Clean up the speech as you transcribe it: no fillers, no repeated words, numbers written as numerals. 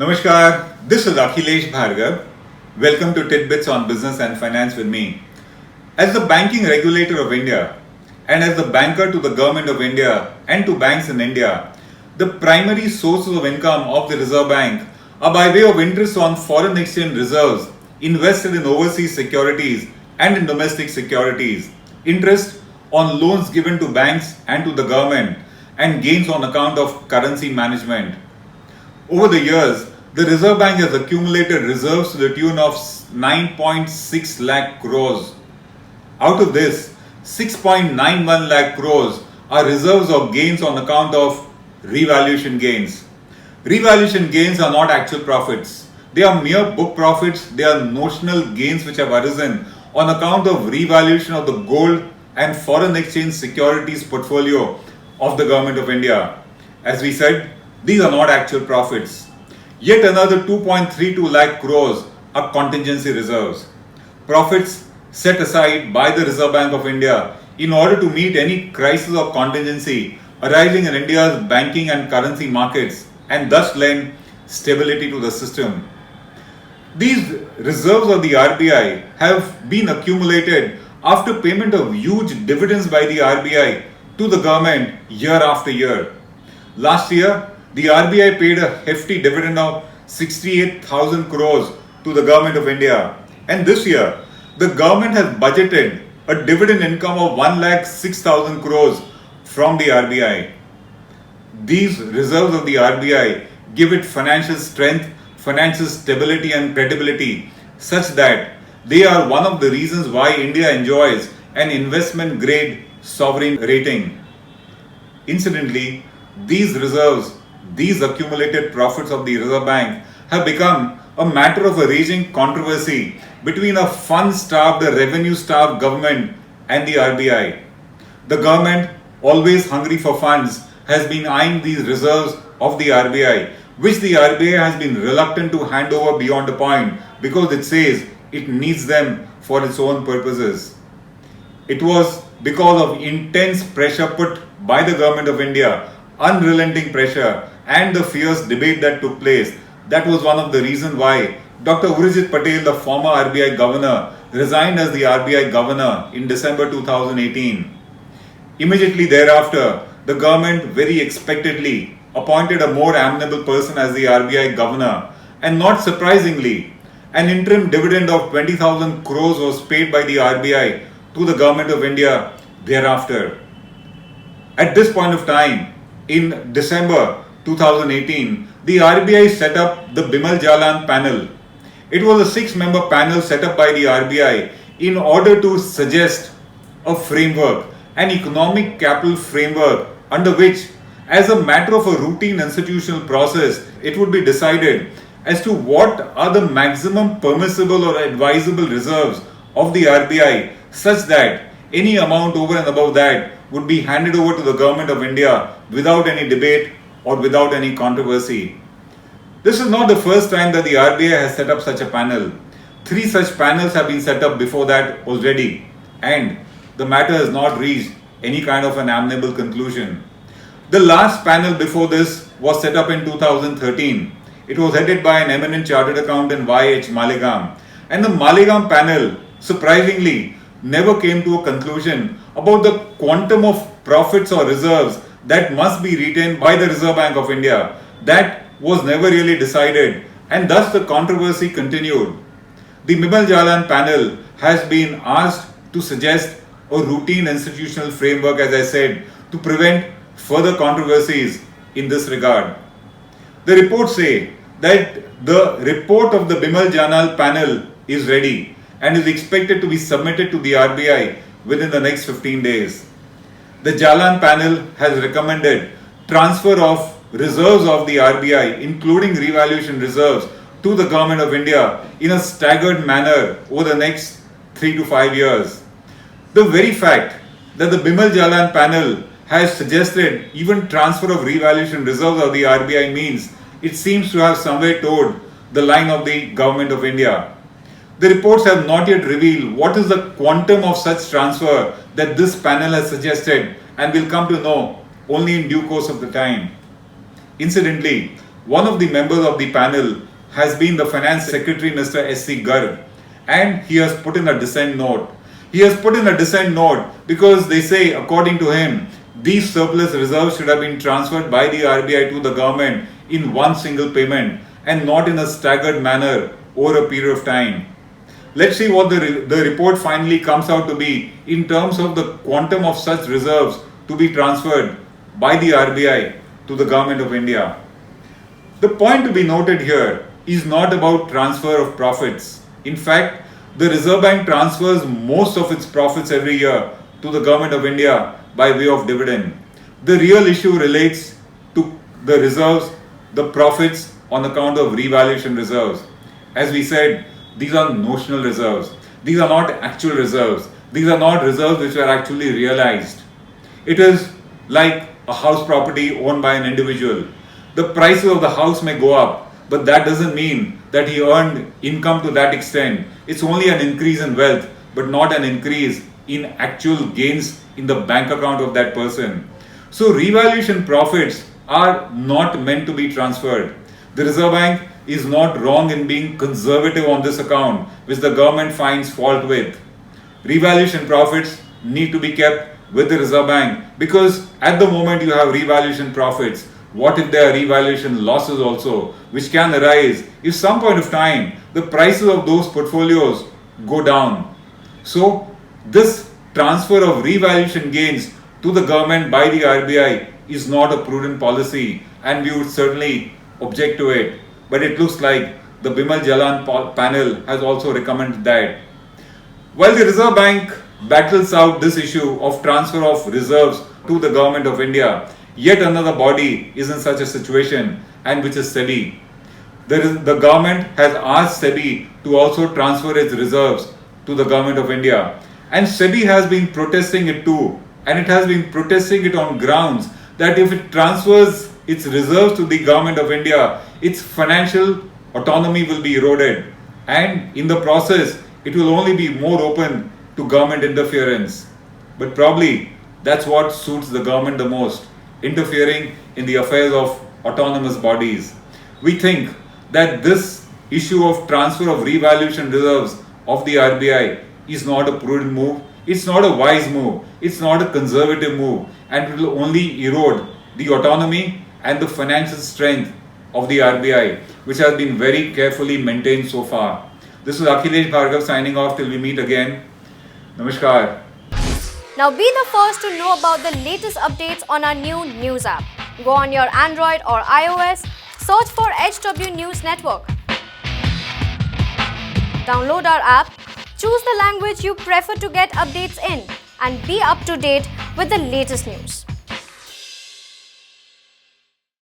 Namaskar, this is Akhilesh Bhargav. Welcome to Tit-Bits on Business and Finance with me. As the banking regulator of India and as the banker to the government of India and to banks in India, the primary sources of income of the Reserve Bank are by way of interest on foreign exchange reserves invested in overseas securities and in domestic securities, interest on loans given to banks and to the government, and gains on account of currency management. Over the years, the Reserve Bank has accumulated reserves to the tune of 9.6 lakh crores. Out of this, 6.91 lakh crores are reserves of gains on account of revaluation gains. Revaluation gains are not actual profits. They are mere book profits. They are notional gains which have arisen on account of revaluation of the gold and foreign exchange securities portfolio of the Government of India. As we said, these are not actual profits. Yet another 2.32 lakh crores are contingency reserves. Profits set aside by the Reserve Bank of India in order to meet any crisis of contingency arising in India's banking and currency markets and thus lend stability to the system. These reserves of the RBI have been accumulated after payment of huge dividends by the RBI to the government year after year. Last year, the RBI paid a hefty dividend of 68,000 crores to the Government of India. And this year, the government has budgeted a dividend income of 1,06,000 crores from the RBI. These reserves of the RBI give it financial strength, financial stability and credibility such that they are one of the reasons why India enjoys an investment grade sovereign rating. Incidentally, these reserves, these accumulated profits of the Reserve Bank have become a matter of a raging controversy between a fund-starved, a revenue-starved government and the RBI. The government, always hungry for funds, has been eyeing these reserves of the RBI, which the RBI has been reluctant to hand over beyond a point because it says it needs them for its own purposes. It was because of intense pressure put by the Government of India, unrelenting pressure, and the fierce debate that took place. That was one of the reasons why Dr. Sujit Patel, the former RBI governor, resigned as the RBI governor in December 2018. Immediately thereafter, the government very expectedly appointed a more amenable person as the RBI governor, and not surprisingly, an interim dividend of 20,000 crores was paid by the RBI to the Government of India thereafter. At this point of time, in December 2018, the RBI set up the Bimal Jalan panel. It was a 6-member panel set up by the RBI in order to suggest a framework, an economic capital framework under which, as a matter of a routine institutional process, it would be decided as to what are the maximum permissible or advisable reserves of the RBI such that any amount over and above that would be handed over to the Government of India without any debate or without any controversy. This is not the first time that the RBI has set up such a panel. 3 such panels have been set up before that already, and the matter has not reached any kind of an amenable conclusion. The last panel before this was set up in 2013. It was headed by an eminent chartered accountant Y.H. Malegam, and the Malegam panel, surprisingly, never came to a conclusion about the quantum of profits or reserves that must be retained by the Reserve Bank of India. That was never really decided, and thus the controversy continued. The Bimal Jalan panel has been asked to suggest a routine institutional framework, as I said, to prevent further controversies in this regard. The reports say that the report of the Bimal Jalan panel is ready and is expected to be submitted to the RBI within the next 15 days. The Jalan panel has recommended transfer of reserves of the RBI, including revaluation reserves, to the Government of India in a staggered manner over the next 3 to 5 years. The very fact that the Bimal Jalan panel has suggested even transfer of revaluation reserves of the RBI means it seems to have somewhere towed the line of the Government of India. The reports have not yet revealed what is the quantum of such transfer that this panel has suggested, and will come to know only in due course of the time. Incidentally, One of the members of the panel has been the Finance Secretary Mr. S.C. Garg, and he has put in a dissent note. He has put in a dissent note because they say, according to him, these surplus reserves should have been transferred by the RBI to the government in one single payment and not in a staggered manner over a period of time. Let's see what the report finally comes out to be in terms of the quantum of such reserves to be transferred by the RBI to the Government of India. The point to be noted here is not about transfer of profits. In fact, the Reserve Bank transfers most of its profits every year to the Government of India by way of dividend. The real issue relates to the reserves, the profits on account of revaluation reserves. As we said, these are notional reserves. These are not actual reserves. These are not reserves which are actually realized. It is like a house property owned by an individual. The prices of the house may go up, but that doesn't mean that he earned income to that extent. It's only an increase in wealth, but not an increase in actual gains in the bank account of that person. So revaluation profits are not meant to be transferred. The Reserve Bank is not wrong in being conservative on this account, which the government finds fault with. Revaluation profits need to be kept with the Reserve Bank because at the moment you have revaluation profits. What if there are revaluation losses also, which can arise if some point of time the prices of those portfolios go down? So this transfer of revaluation gains to the government by the RBI is not a prudent policy, and we would certainly object to it. But it looks like the Bimal Jalan panel has also recommended that. While the Reserve Bank battles out this issue of transfer of reserves to the Government of India, yet another body is in such a situation, and which is SEBI. The government has asked SEBI to also transfer its reserves to the Government of India, and SEBI has been protesting it too, and it has been protesting it on grounds that if it transfers its reserves to the Government of India, its financial autonomy will be eroded, and in the process it will only be more open to government interference. But probably that's what suits the government the most, interfering in the affairs of autonomous bodies. We think that this issue of transfer of revaluation reserves of the RBI is not a prudent move, it's not a wise move, it's not a conservative move, and it will only erode the autonomy and the financial strength of the RBI, which has been very carefully maintained so far. This is Akhilesh Bhargav signing off till we meet again. Namaskar. Now be the first to know about the latest updates on our new news app. Go on your Android or iOS, search for HW News Network. Download our app, choose the language you prefer to get updates in, and be up to date with the latest news.